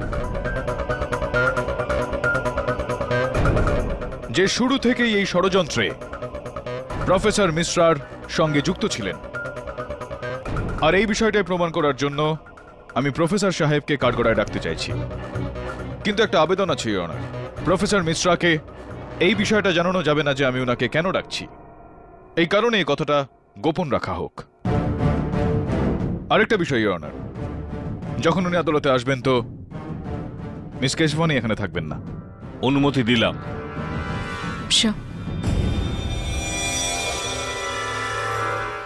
যে শুরু থেকেই এই ষড়যন্ত্রে প্রফেসর মিশ্রার সঙ্গে যুক্ত ছিলেন। আর এই বিষয়টাই প্রমাণ করার জন্য আমি প্রফেসর সাহেবকে কাঠগড়ায় ডাকতে চাইছি। কিন্তু একটা আবেদন আছে ইওর অনার, প্রফেসর মিশ্রাকে এই বিষয়টা জানানো যাবে না যে আমি ওনাকে কেন ডাকছি। এই কারণে এই কথাটা গোপন রাখা হোক। আরেকটা বিষয় ইওর অনার, যখন উনি আদালতে আসবেন তো মিস কেশবানি এখানে থাকবেন না। অনুমতি দিলাম।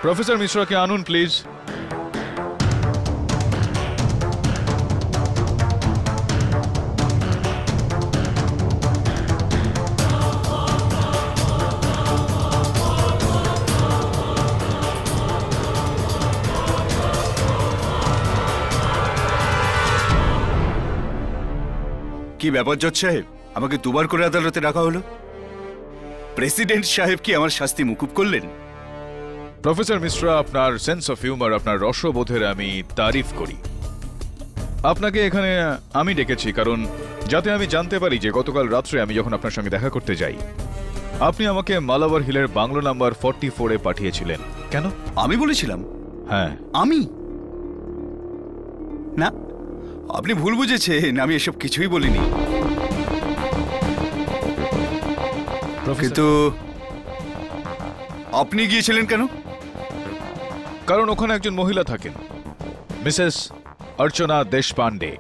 প্রফেসর মিশ্রাকে আনুন প্লিজ। কি ব্যাপার জজ সাহেব, আমাকে দুবার করে আদালতে ডাকা হলো। প্রেসিডেন্ট সাহেব কি আমার শাস্তি মুকুব করলেন? প্রফেসর মিশ্রা, আপনার সেন্স অফ হিউমার, আপনার রসবোধের আমি তারিফ করি। আপনাকে এখানে আমি ডেকেছি কারণ যাতে আমি জানতে পারি যে গতকাল রাত্রে আমি যখন আপনার সঙ্গে দেখা করতে যাই, আপনি আমাকে মালাবার হিলের বাংলো নাম্বার 44-এ পাঠিয়েছিলেন। কেন? আমি বলেছিলাম? হ্যাঁ। আমি? না, আপনি ভুল বুঝেছেন, আমি এসব কিছুই বলিনি। কিন্তু আপনি গিয়েছিলেন কেন? কারণ ওখানে একজন মহিলা থাকেন, মিসেস অর্চনা দেশপান্ডে।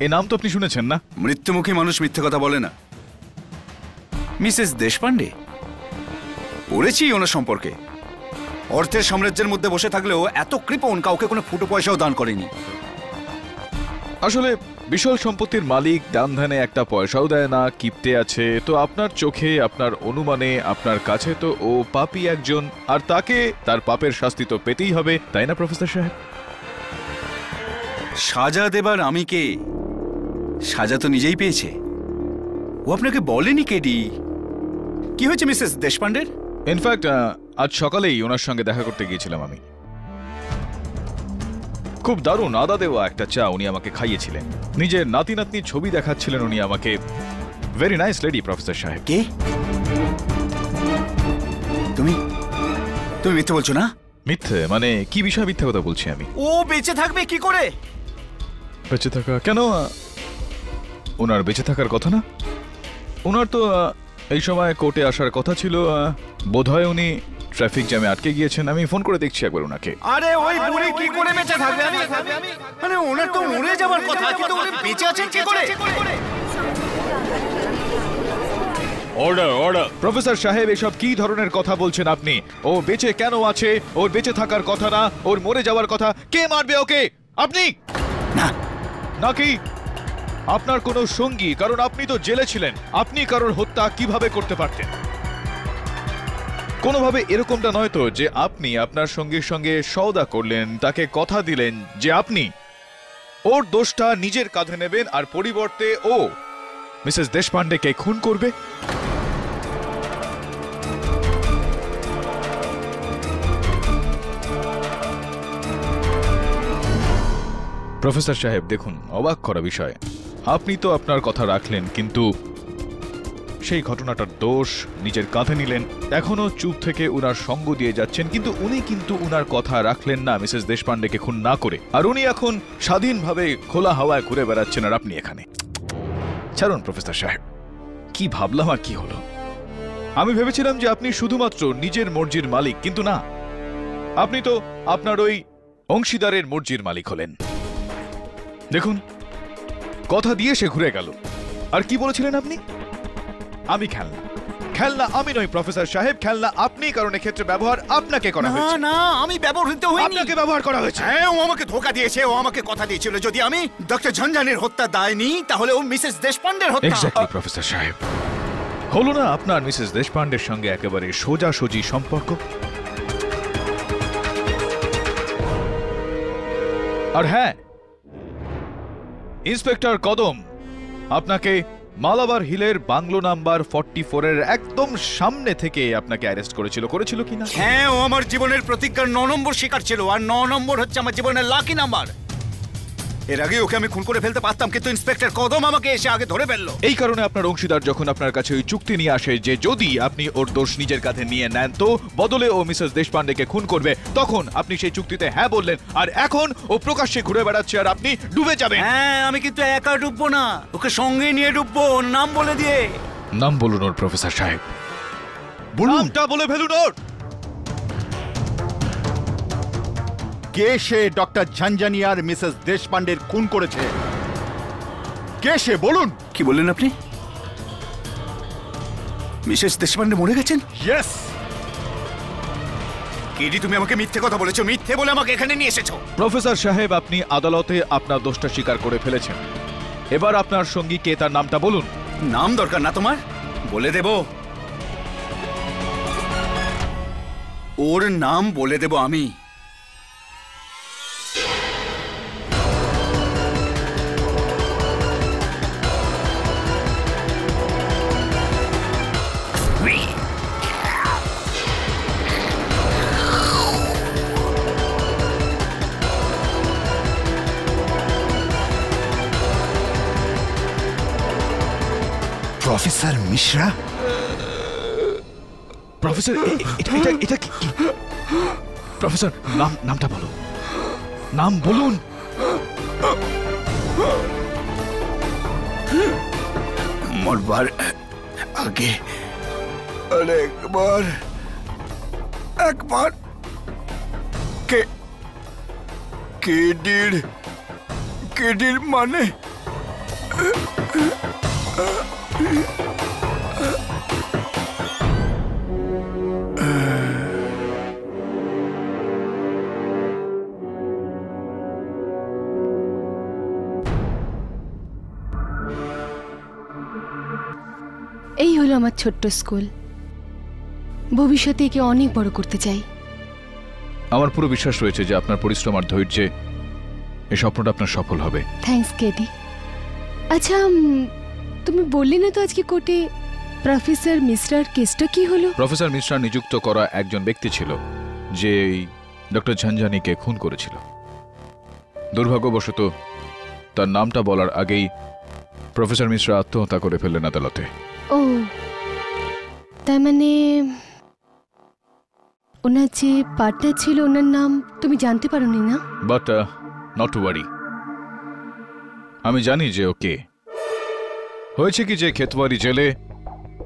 এই নাম তো আপনি শুনেছেন না? মৃত্যুমুখী মানুষ মিথ্যে কথা বলে না। মিসেস দেশপান্ডে? পড়েছি ওনার সম্পর্কে। অর্থের সাম্রাজ্যের মধ্যে বসে থাকলেও এত কৃপণ, কাউকে কোনো ফুটো পয়সাও দান করেনি। আসলে বিশাল সম্পত্তির মালিক, দান ধ্যানে একটা পয়সাও দেয় না, কিপ্টে আছে। তো আপনার চোখে, আপনার অনুমানে, আপনার কাছে তো ও পাপী একজন, আর তাকে তার পাপের শাস্তি তো পেতেই হবে, তাই না প্রফেসর সাহেব? সাজা দেবার আমি কে? সাজা তো নিজেই পেয়েছে। ও আপনাকে বলেনি কেডি? কি হয়েছে মিসেস দেশপান্ডের? ইনফ্যাক্ট আজ সকালেই ওনার সঙ্গে দেখা করতে গিয়েছিলাম আমি। খুব দারুণ আদা দেওয়া একটা চা উনি আমাকে খাইয়েছিলেন। নিজের নাতি নাতনি ছবি দেখাচ্ছিলেন উনি আমাকে। ভেরি নাইস লেডি প্রফেসর সাহেব। কে? তুমি তুমি মিথ্যে বলছো না? মিথ্যে মানে কি বিষয় মিথ্যে কথা বলছি আমি? ও বেঁচে থাকবে কি করে? বেঁচে থাকা কেন? ওনার বেঁচে থাকার কথা না? ওনার তো এই সময় কোর্টে আসার কথা ছিল। বোধহয় উনি ট্রাফিক জ্যামে আটকে গিয়েছেন। আমি ফোন করে দেখছি একবার ওনাকে। আরে ওই বুড়ি কি করে বেঁচে থাকবে? মানে ওনার তো মরে যাবার কথা, কিন্তু উনি বেঁচে আছেন কি করে? Order order. প্রফেসর সাহেব, এসব কি ধরনের কথা বলছেন আপনি? ও বেঁচে কেন আছে? ওর বেঁচে থাকার কথা না, ওর মরে যাওয়ার কথা। কে মারবে ওকে? আপনি? না। নাকি আপনার কোনো সঙ্গী? কারণ আপনি তো জেলে ছিলেন। আপনি কারোর হত্যা কিভাবে করতে পারতেন? কোনোভাবে এরকমটা নয় তো যে আপনি আপনার সঙ্গীর সঙ্গে সওদা করলেন, তাকে কথা দিলেন যে আপনি ওর দোষটা নিজের কাঁধে নেবেন আর পরিবর্তে ও মিসেস দেশপান্ডেকে খুন করবে? প্রফেসর সাহেব দেখুন, অবাক করা বিষয়, আপনি তো আপনার কথা রাখলেন, কিন্তু সেই ঘটনাটার দোষ নিজের কাঁধে নিলেন। এখনো চুপ থেকে উনার সঙ্গ দিয়ে যাচ্ছেন, কিন্তু উনি কিন্তু উনার কথা রাখলেন না মিসেস দেশপান্ডেকে খুন না করে। আর উনি এখন স্বাধীনভাবে খোলা হাওয়ায় ঘুরে বেড়াচ্ছেন, আর আপনি এখানে। ছাড়ুন প্রফেসর সাহেব, কি ভাবলাম আর কি হলো। আমি ভেবেছিলাম যে আপনি শুধুমাত্র নিজের মর্জির মালিক, কিন্তু না, আপনি তো আপনার ওই অংশীদারের মর্জির মালিক হলেন। দেখুন, কথা দিয়ে সে ঘুরে গেল। আর কি বলেছিলেন আপনি? আমি খেলনা। খেলনা আমি নই প্রফেসর সাহেব, খেলনা আপনি, কারণ ক্ষেত্রে ব্যবহার আপনাকে করা হয়েছে। না, আমি ব্যবহৃত হইনি। আপনাকে ব্যবহার করা হয়েছে। হ্যাঁ, ও আমাকে ধোঁকা দিয়েছে। ও আমাকে কথা দিয়েছিল যদি আমি ডক্টর ঝঞ্ঝানির হত্যা দায় নিই, তাহলে ও মিসেস দেশপান্ডের হত্যা। এক্স্যাক্টলি প্রফেসর সাহেব। হলো না আপনার মিসেস দেশপান্ডের সঙ্গে একেবারে সোজাসুজি সম্পর্ক? আর হ্যাঁ, ইন্সপেক্টর কদম আপনাকে মালাবার হিলের বাংলো নাম্বার 44-এর একদম সামনে থেকে আপনাকে অ্যারেস্ট করেছিল কিনা? হ্যাঁ, ও আমার জীবনের প্রতিজ্ঞার 9 নম্বর শিকার ছিল, আর 9 নম্বর হচ্ছে আমার জীবনের লাকি নাম্বার। এর আগে ওকে আমি খুন করে ফেলতে পারতাম, কিন্তু ইন্সপেক্টর কদম আমাকে এসে আগে ধরে ফেললো। এই কারণে আপনার অংশীদার যখন আপনার কাছে ওই চুক্তি নিয়ে আসে যে যদি আপনি ওর দোষ নিজের কাঁধে নিয়ে নেন তো বদলে ও মিসেস দেশপান্ডেকে খুন করবে, তখন আপনি সেই চুক্তিতে হ্যাঁ বললেন। আর এখন ও প্রকাশ্যে ঘুরে বেড়াচ্ছে আর আপনি ডুবে যাবেন। হ্যাঁ, আমি কিন্তু একা ডুববো না, ওকে সঙ্গে নিয়ে ডুববো। ওর নাম বলে দিয়ে। নাম বলুন ওর প্রফেসর সাহেব, নামটা বলে ফেলুন ওর। কে সে ডক্টর ঝঞ্ঝানি আর মিসেস দেশপান্ডের খুন করেছে? কে সে বলুন। কি বললেন আপনি? মিসেস দেশপান্ডে মরে গেছেন? ইয়েস। কেডি, তুমি আমাকে মিথ্যে কথা বলেছো, মিথ্যে বলে আমাকে এখানে নিয়ে এসেছো। প্রফেসর সাহেব, আপনি আদালতে আপনার দোষটা স্বীকার করে ফেলেছেন। এবার আপনার সঙ্গী কে তার নামটা বলুন। নাম দরকার না তোমার, বলে দেব। ওর নাম বলে দেব আমি। প্রফেসর মিশ্রা? প্রফেসর এটা কি? প্রফেসর নামটা বলো, নাম বলুন। মরবার আগে একবার কেডির মানে এই হলো আমার ছোট্ট স্কুল। ভবিষ্যতে একে অনেক বড় করতে চাই। আমার পুরো বিশ্বাস রয়েছে যে আপনার পরিশ্রম আর ধৈর্যে এই স্বপ্নটা আপনার সফল হবে। Thanks KD. আচ্ছা, তুমি বললে না তো আজকে কোর্টে প্রফেসর মিশ্রার কেসটা কি হলো? প্রফেসর মিশ্রা নিযুক্ত করা একজন ব্যক্তি ছিল যে ডক্টর ঝঞ্ঝানিকে খুন করেছিল। দুর্ভাগ্যবশত তার নামটা বলার আগেই প্রফেসর মিশ্রা আত্মহত্যা করে ফেললেন আদালতে। ও, তার মানে ওনার যে পার্টনার ছিল ওনার নাম তুমি জানতে পারোনি না? বাট নট টু ওয়ারি, আমি জানি যে ওকে। হয়েছে কি যে খেতওয়ারি জেলে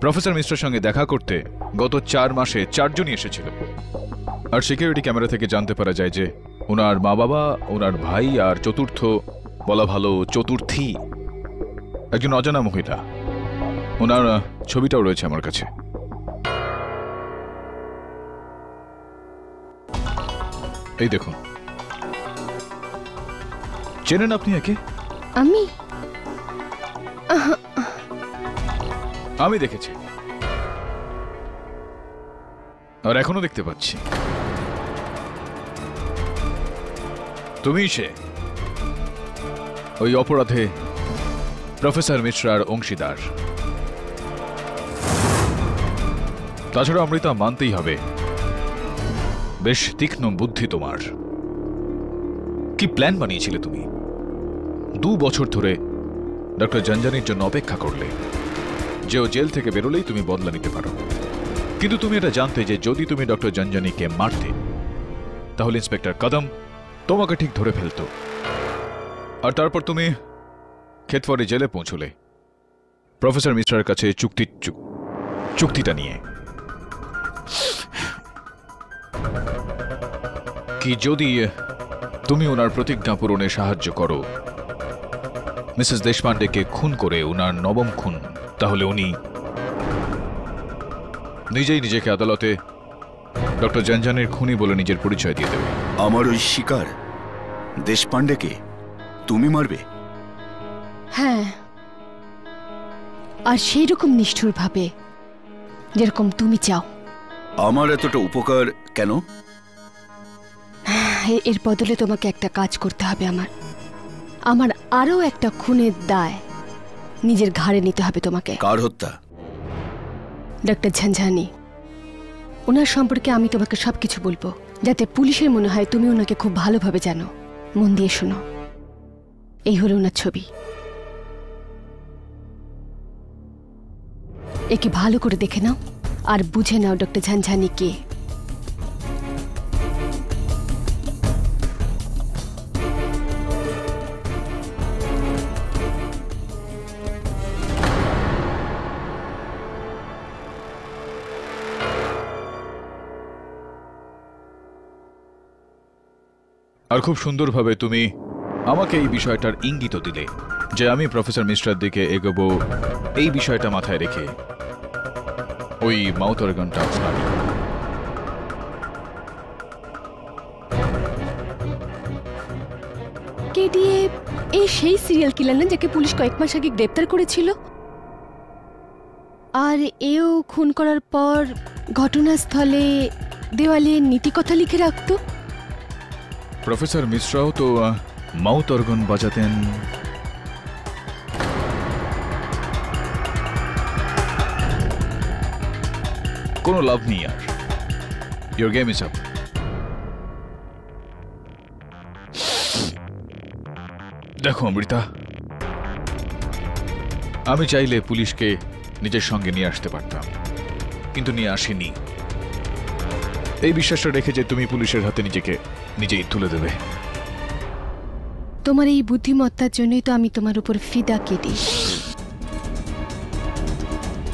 প্রফেসর মিশ্রের সঙ্গে দেখা করতে গত 4 মাসে 4 জনই এসেছিল। আর সিকিউরিটি ক্যামেরা থেকে জানতে পারা যায় যে ওনার মা বাবা, ওনার ভাই আর চতুর্থ, বলা ভালো চতুর্থী, একজন অজানা মহিলা। ওনার ছবিটাও রয়েছে আমার কাছে। এই দেখুন, চেনেন আপনি একে? আমি দেখেছি আর এখনো দেখতে পাচ্ছি। তুমিই সে, ওই অপরাধে প্রফেসর মিশ্রার অংশীদার। তাছাড়া অমৃতা, মানতেই হবে বেশ তীক্ষ্ণ বুদ্ধি তোমার। কি প্ল্যান বানিয়েছিলে তুমি? 2 বছর ধরে ডক্টর ঝঞ্ঝানির জন্য অপেক্ষা করলে যে ও জেল থেকে বেরোলেই তুমি বদলা নিতে পারো। কিন্তু তুমি এটা জানতে যে যদি তুমি ডক্টর ঝঞ্ঝানিকে মারতে তাহলে ইন্সপেক্টর কদম তোমাকে ঠিক ধরে ফেলত। আর তারপর তুমি খেতওয়ারি জেলে পৌঁছলে প্রফেসর মিশ্রার কাছে চুক্তিটা নিয়ে, কি যদি তুমি ওনার প্রতিজ্ঞা পূরণে সাহায্য করো, মিসেস দেশপান্ডেকে খুন করে ওনার 9ম খুন, তাহলে উনি নিজেই নিজেকে আদালতে ডক্টর ঝঞ্ঝানির খুনি বলে নিজের পরিচয় দিয়ে দেবে। আমার ওই শিকার দেশপান্ডেকে তুমি মারবে? হ্যাঁ, আর সেই রকম নিষ্ঠুর ভাবে যেরকম তুমি চাও। আমার এতটা উপকার কেন? এর বদলে তোমাকে একটা কাজ করতে হবে। আমার আরো একটা খুনের দায় নিজের ঘাড়ে নিতে হবে তোমাকে। কার হত্যা? ডক্টর ঝঞ্ঝানি। ওনার সম্পর্কে আমি তোমাকে সবকিছু বলবো, যাতে পুলিশের মনে হয় তুমি ওনাকে খুব ভালোভাবে জানো। মন দিয়ে শোনো, এই হলো ওনার ছবি। একে ভালো করে দেখে নাও আর বুঝে নাও ডক্টর ঝঞ্ঝানি কে। আর খুব সুন্দরভাবে তুমি আমাকে এই বিষয়টার ইঙ্গিত দিলে যে আমি প্রফেসর মিশ্রার দিকে এগোবো, এই বিষয়টা মাথায় রেখে ওই মাউথ অর্গানটা আপনার। কেডিএ এই সেই সিরিয়াল কিলার না যাকে পুলিশ কয়েক মাস আগে গ্রেপ্তার করেছিল? আর এও খুন করার পর ঘটনাস্থলে দেওয়ালে নীতিকথা লিখে রাখত। প্রফেসর মিশ্রাও তো মাউথ অর্গান বাজাতেন। কোনো লাভ নেই আর, ইয়োর গেম ইজ আপ। দেখো অমৃতা, আমি চাইলে পুলিশকে নিজের সঙ্গে নিয়ে আসতে পারতাম, কিন্তু নিয়ে আসিনি। এই বিশ্বাসটা রেখে যে তুমি পুলিশের হাতে নিজেকে নিজেই তুলে দেবে। তোমার এই বুদ্ধিমত্তার জন্যই তো আমি তোমার উপর ফিদা কেটে।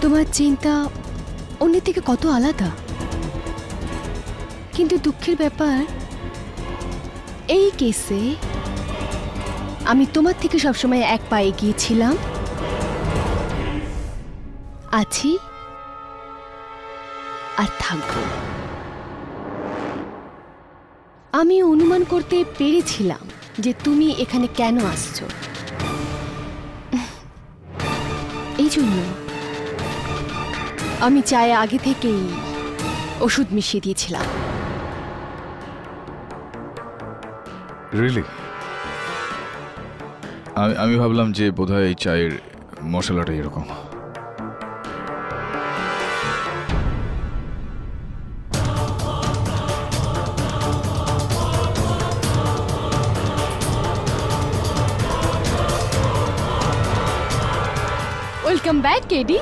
তোমার চিন্তা অন্যের থেকে কত আলাদা, কিন্তু দুঃখের ব্যাপার এই কেসে আমি তোমার থেকে সবসময় এক পা এগিয়ে ছিলাম, আছি আর থাকবো। আমি অনুমান করতে পেরেছিলাম যে তুমি এখানে কেন আসছো, এই জন্য আমি চায়ে আগে থেকেই ওষুধ মিশিয়ে দিয়েছিলাম। রিয়েলি? আমি ভাবলাম যে বোধহয় এই চায়ের মশলাটা এরকম। Welcome back KD.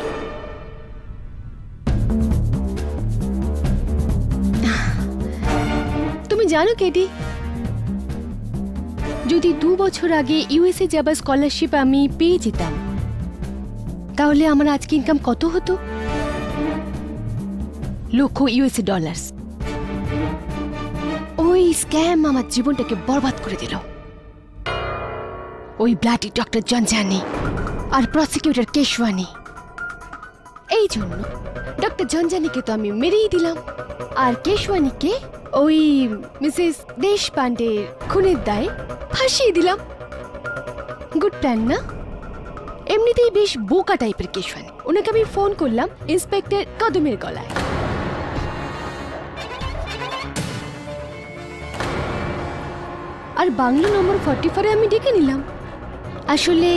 তুমি জানো কেডি, যদি 2 বছর আগে ইউএসএ যাবার স্কলারশিপ আমি পেয়ে যেতাম, তাহলে আমার আজকে ইনকাম কত হতো? লক্ষ ইউএসএ ডলার। ওই স্ক্যাম আমার জীবনটাকে বরবাদ করে দিল। ওই ব্লাডি ডক্টর জঞ্জানি আর প্রসিকিউটর কেশওয়ানি। এই জন্য ডক্টর জঞ্জানিকে তো আমি মেরেই দিলাম, আর কেশওয়ানিকে ওই মিসেস দেশপান্ডের খুনের দায়ে ফাঁসিয়ে দিলাম। গুড প্ল্যান না? এমনিতেই বেশ বোকা টাইপের কেশওয়ানি। ওনাকে আমি ফোন করলাম ইন্সপেক্টর কদমের গলায়। আর বাংলো নম্বর 44-এ আমি ডেকে নিলাম। আসলে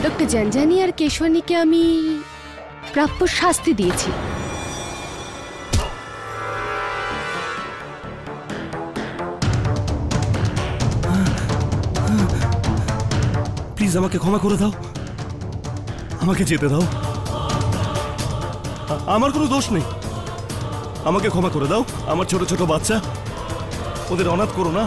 ডক্টর জঞ্জানি আর কেশওয়ানিকে আমি প্রাপ্য শাস্তি দিয়েছি। প্লিজ আমাকে ক্ষমা করে দাও, আমাকে যেতে দাও। আমার কোনো দোষ নেই, আমাকে ক্ষমা করে দাও। আমার ছোট ছোট বাচ্চা, ওদের অনাথ করো না।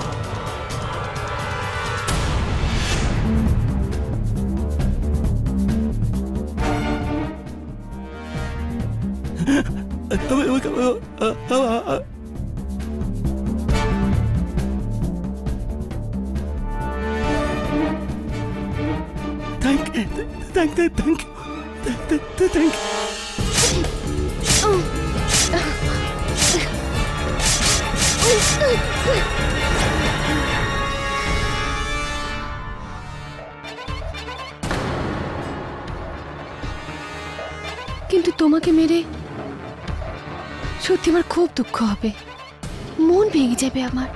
কিন্তু তোমাকে মেরে সত্যি আমার খুব দুঃখ হবে, মন ভেঙে যাবে আমার।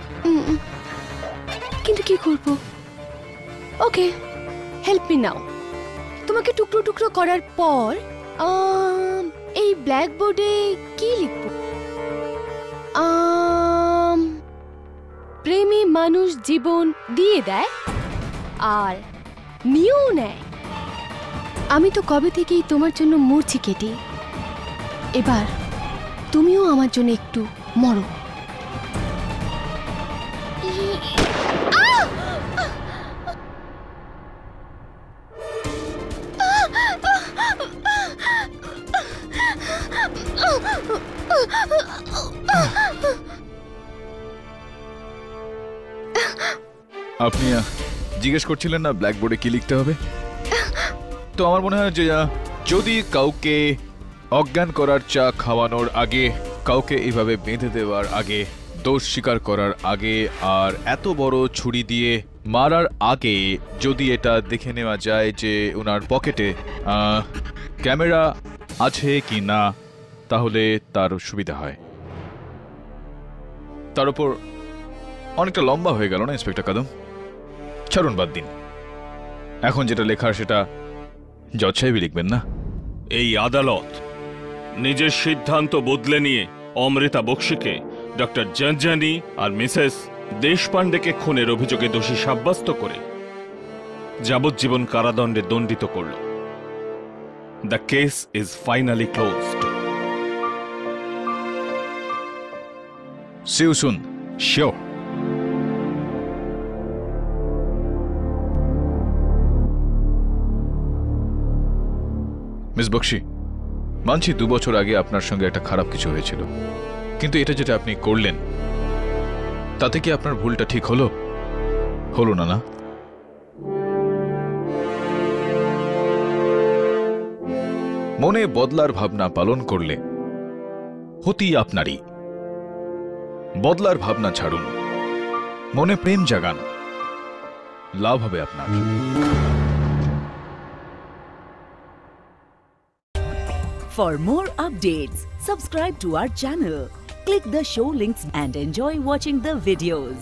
কিন্তু কি করব? ওকে, হেল্প মি নাও। তোমাকে টুকরো টুকরো করার পর এই ব্ল্যাকবোর্ডে কি লিখব? প্রেমী মানুষ জীবন দিয়ে দেয় আর নিয়েও নেয়। আমি তো কবে থেকেই তোমার জন্য মরছি কেটে, এবার তুমিও আমার জন্য একটু মরো। আপনি জিজ্ঞেস করছিলেন না ব্ল্যাকবোর্ডে কি লিখতে হবে? তো আমার মনে হয় যে যদি কাউকে অজ্ঞান করার চা খাওয়ানোর আগে, কাউকে এইভাবে বেঁধে দেওয়ার আগে, দোষ স্বীকার করার আগে, আর এত বড় ছুরি দিয়ে মারার আগে যদি এটা দেখে নেওয়া যায় যে ওনার পকেটে ক্যামেরা আছে কি না, তাহলে তার সুবিধা হয়। তার উপর অনেকটা লম্বা হয়ে গেল না ইন্সপেক্টর কদম? ছাড়ুন, বাদ দিন। এখন যেটা লেখার সেটা জজ সাহেবই লিখবেন না? এই আদালত নিজের সিদ্ধান্ত বদলে নিয়ে অমৃতা বক্সিকে ডক্টর জঞ্জানি আর মিসেস দেশপান্ডেকে খুনের অভিযোগে দোষী সাব্যস্ত করে যাবজ্জীবন কারাদণ্ডে দণ্ডিত করল। The case is finally closed. See you soon. Sure. Miss Bakshi, মানছি 2 বছর আগে আপনার সঙ্গে একটা খারাপ কিছু হয়েছিল, কিন্তু এটা যেটা আপনি করলেন তাতে কি আপনার ভুলটা ঠিক হলো? হলো না, না? মনে বদলার ভাবনা পালন করলে হতি আপনারই। বদলার ভাবনা ছাড়ুন, মনে প্রেম জাগান, লাভ হবে আপনার। For more updates, subscribe to our channel, click the show links and enjoy watching the videos.